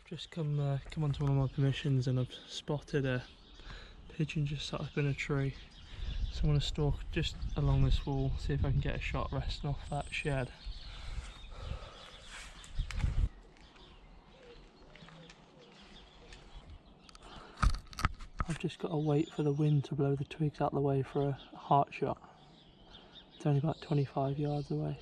Just come onto one of my permissions and I've spotted a pigeon just sat up in a tree. So I'm going to stalk just along this wall, see if I can get a shot resting off that shed. I've just got to wait for the wind to blow the twigs out of the way for a heart shot. It's only about 25 yards away.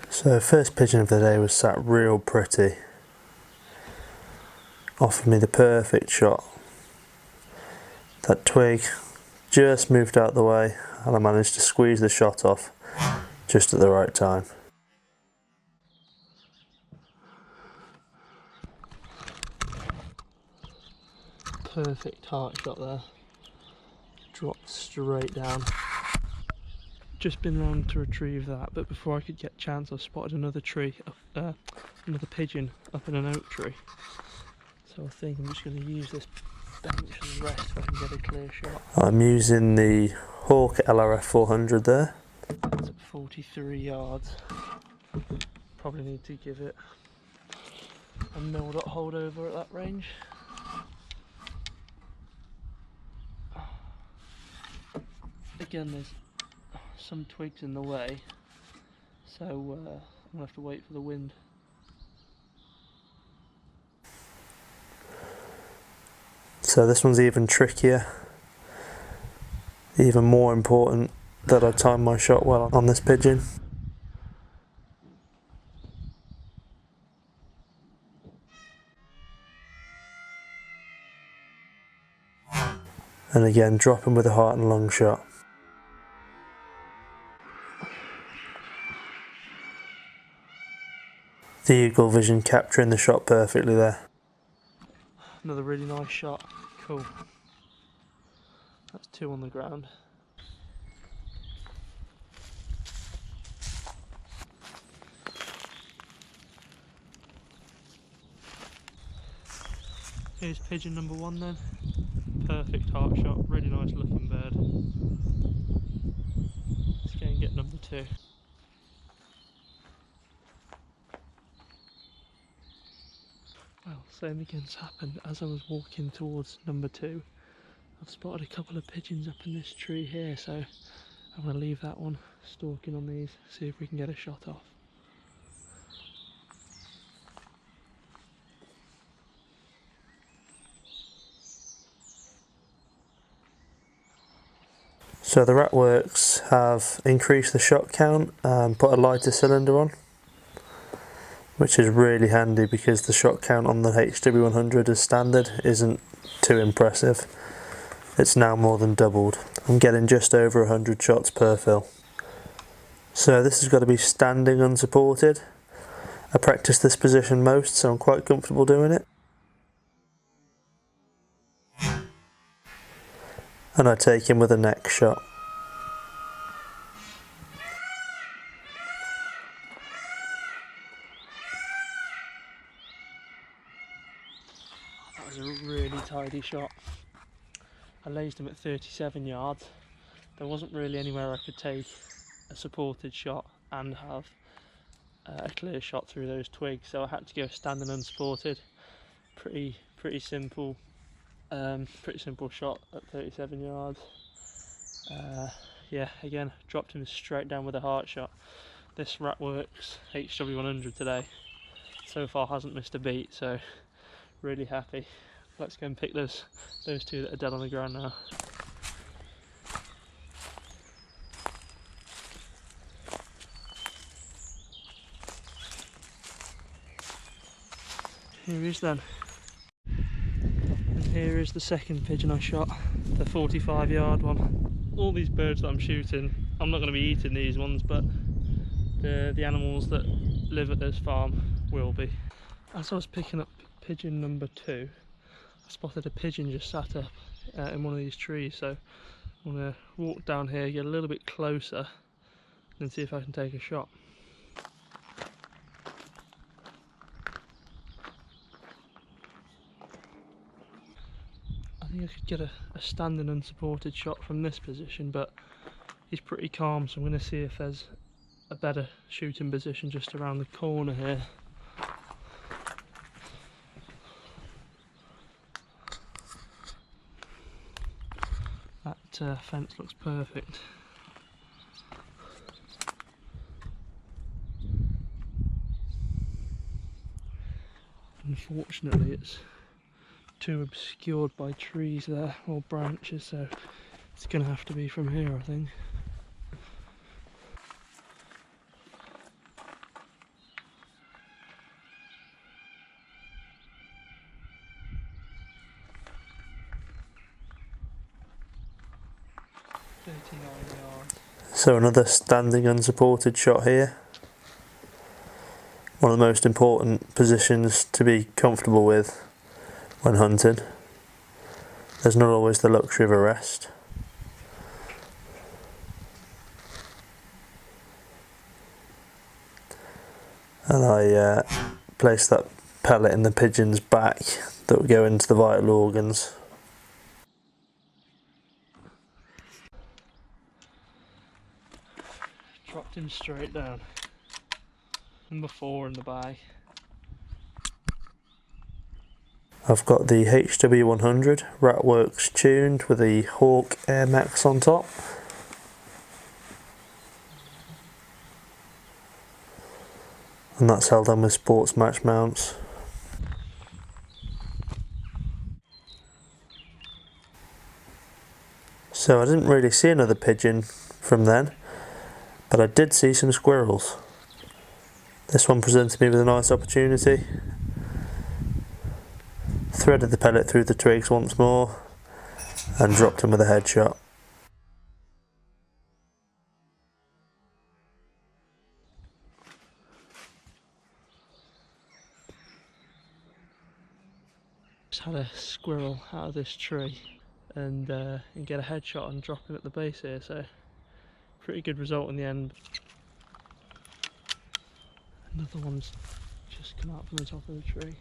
So first pigeon of the day was sat real pretty. Offered me the perfect shot. That twig just moved out the way and I managed to squeeze the shot off just at the right time. Perfect heart shot there. Dropped straight down. Just been round to retrieve that, but before I could get a chance I spotted another tree, another pigeon up in an oak tree. So I think I'm just going to use this bench and rest if I can get a clear shot. I'm using the Hawk LRF 400 there. It's at 43 yards. Probably need to give it a mil-dot holdover at that range. Again, there's some twigs in the way, so I'm going to have to wait for the wind. So this one's even trickier, even more important that I time my shot well on this pigeon. And again, dropping with a heart and lung shot. The eagle vision capturing the shot perfectly there. Another really nice shot. Cool. That's two on the ground. Here's pigeon number one then. Perfect heart shot, really nice looking bird. Let's go and get number two. Well, same again's happened. As I was walking towards number two, I've spotted a couple of pigeons up in this tree here, so I'm going to leave that one stalking on these, see if we can get a shot off. So the Ratworks have increased the shot count and put a lighter cylinder on, which is really handy because the shot count on the HW100 as standard isn't too impressive. It's now more than doubled. I'm getting just over 100 shots per fill. So this has got to be standing unsupported. I practice this position most, so I'm quite comfortable doing it. And I take him with a neck shot. That was a really tidy shot. I lased him at 37 yards. There wasn't really anywhere I could take a supported shot and have a clear shot through those twigs, so I had to go standing unsupported. Pretty simple. Pretty simple shot at 37 yards. Yeah, again, dropped him straight down with a heart shot. This Ratworks HW100 today so far hasn't missed a beat, so really happy. Let's go and pick those two that are dead on the ground now. Here he is then. And here is the second pigeon I shot, the 45-yard one. All these birds that I'm shooting, I'm not going to be eating these ones, but the animals that live at this farm will be. As I was picking up pigeon number two, I spotted a pigeon just sat up in one of these trees, so I'm going to walk down here, get a little bit closer, and see if I can take a shot. I think I could get a standing unsupported shot from this position, but he's pretty calm, so I'm going to see if there's a better shooting position just around the corner here. That fence looks perfect. Unfortunately it's too obscured by trees there, or branches, so it's going to have to be from here, I think. So another standing unsupported shot here. One of the most important positions to be comfortable with when hunting. There's not always the luxury of a rest. And I place that pellet in the pigeon's back that will go into the vital organs. Dropped him straight down. Number 4 in the bag. I've got the HW100 Ratworks tuned with the Hawk Air Max on top. And that's held on with sports match mounts. So I didn't really see another pigeon from then, but I did see some squirrels. This one presented me with a nice opportunity. Threaded the pellet through the twigs once more and dropped him with a headshot. Just had a squirrel out of this tree and get a headshot and drop him at the base here, so pretty good result in the end. Another one's just come out from the top of the tree.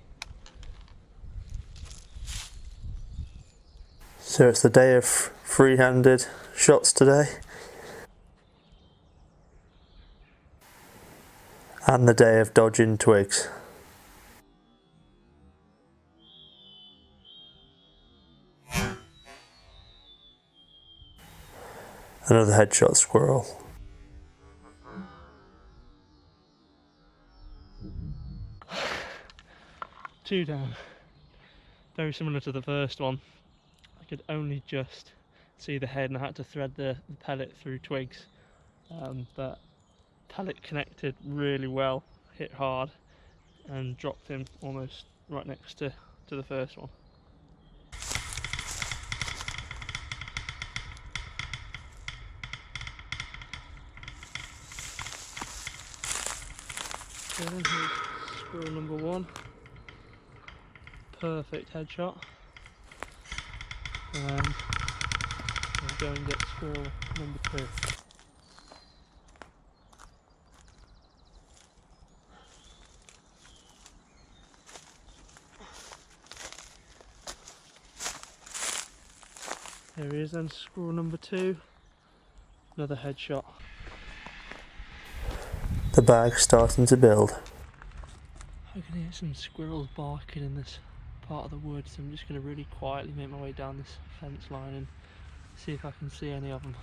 So it's the day of free-handed shots today. And the day of dodging twigs. Another headshot squirrel. Two down. Very similar to the first one. I could only just see the head and I had to thread the pellet through twigs. But pellet connected really well, hit hard, and dropped him almost right next to the first one. So then here's squirrel number 1. Perfect headshot. And we'll go and get squirrel number 2. There he is then, squirrel number 2. Another headshot. The bag's starting to build. I can hear some squirrels barking in this part of the woods, so I'm just going to really quietly make my way down this fence line and see if I can see any of them.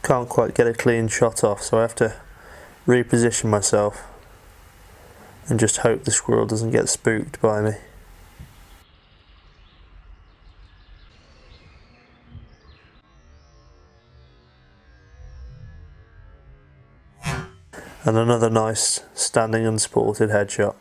Can't quite get a clean shot off, so I have to reposition myself and just hope the squirrel doesn't get spooked by me. And another nice standing unsupported headshot.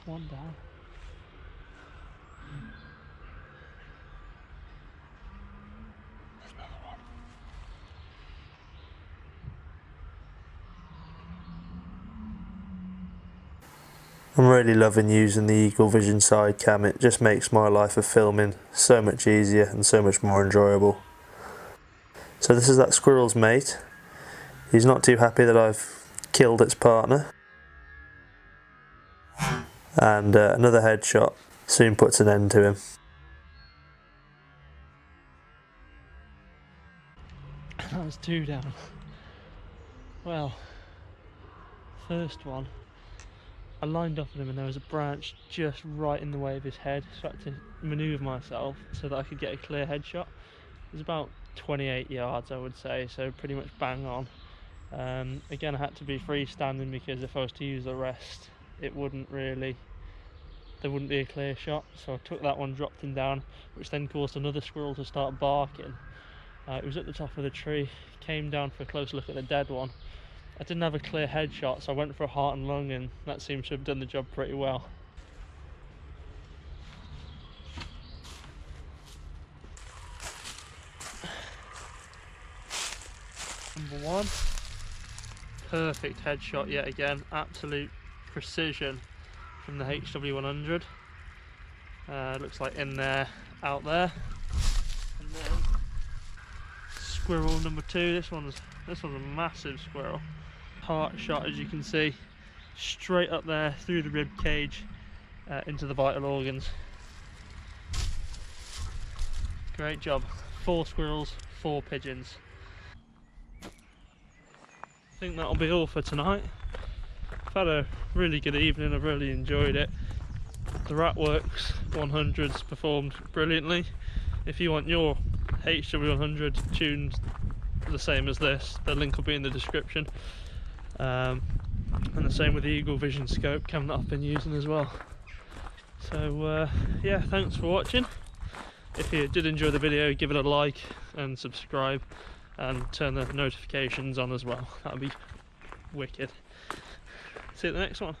one down. There's another one. I'm really loving using the Eagle Vision side cam. It just makes my life of filming so much easier and so much more enjoyable. So this is that squirrel's mate. He's not too happy that I've killed its partner. And another headshot soon puts an end to him. That was 2 down. Well, first one, I lined up on him and there was a branch just right in the way of his head, so I had to manoeuvre myself so that I could get a clear headshot. It was about 28 yards, I would say, so pretty much bang on. Again, I had to be freestanding because if I was to use the rest, there wouldn't be a clear shot. So I took that one, dropped him down, which then caused another squirrel to start barking. It was at the top of the tree, came down for a close look at the dead one. I didn't have a clear headshot, so I went for a heart and lung, and that seems to have done the job pretty well. Number 1, perfect headshot yet again, absolute precision from the HW100. Looks like in there, out there. And then squirrel number 2. This one's a massive squirrel. Heart shot, as you can see, straight up there through the rib cage into the vital organs. Great job. 4 squirrels, 4 pigeons. I think that'll be all for tonight. I've had a really good evening, I've really enjoyed it. The Ratworks 100s performed brilliantly. If you want your HW100 tuned the same as this, the link will be in the description. And the same with the Eagle Vision scope cam that I've been using as well. So yeah, thanks for watching. If you did enjoy the video, give it a like and subscribe and turn the notifications on as well. That would be wicked. See you at the next one.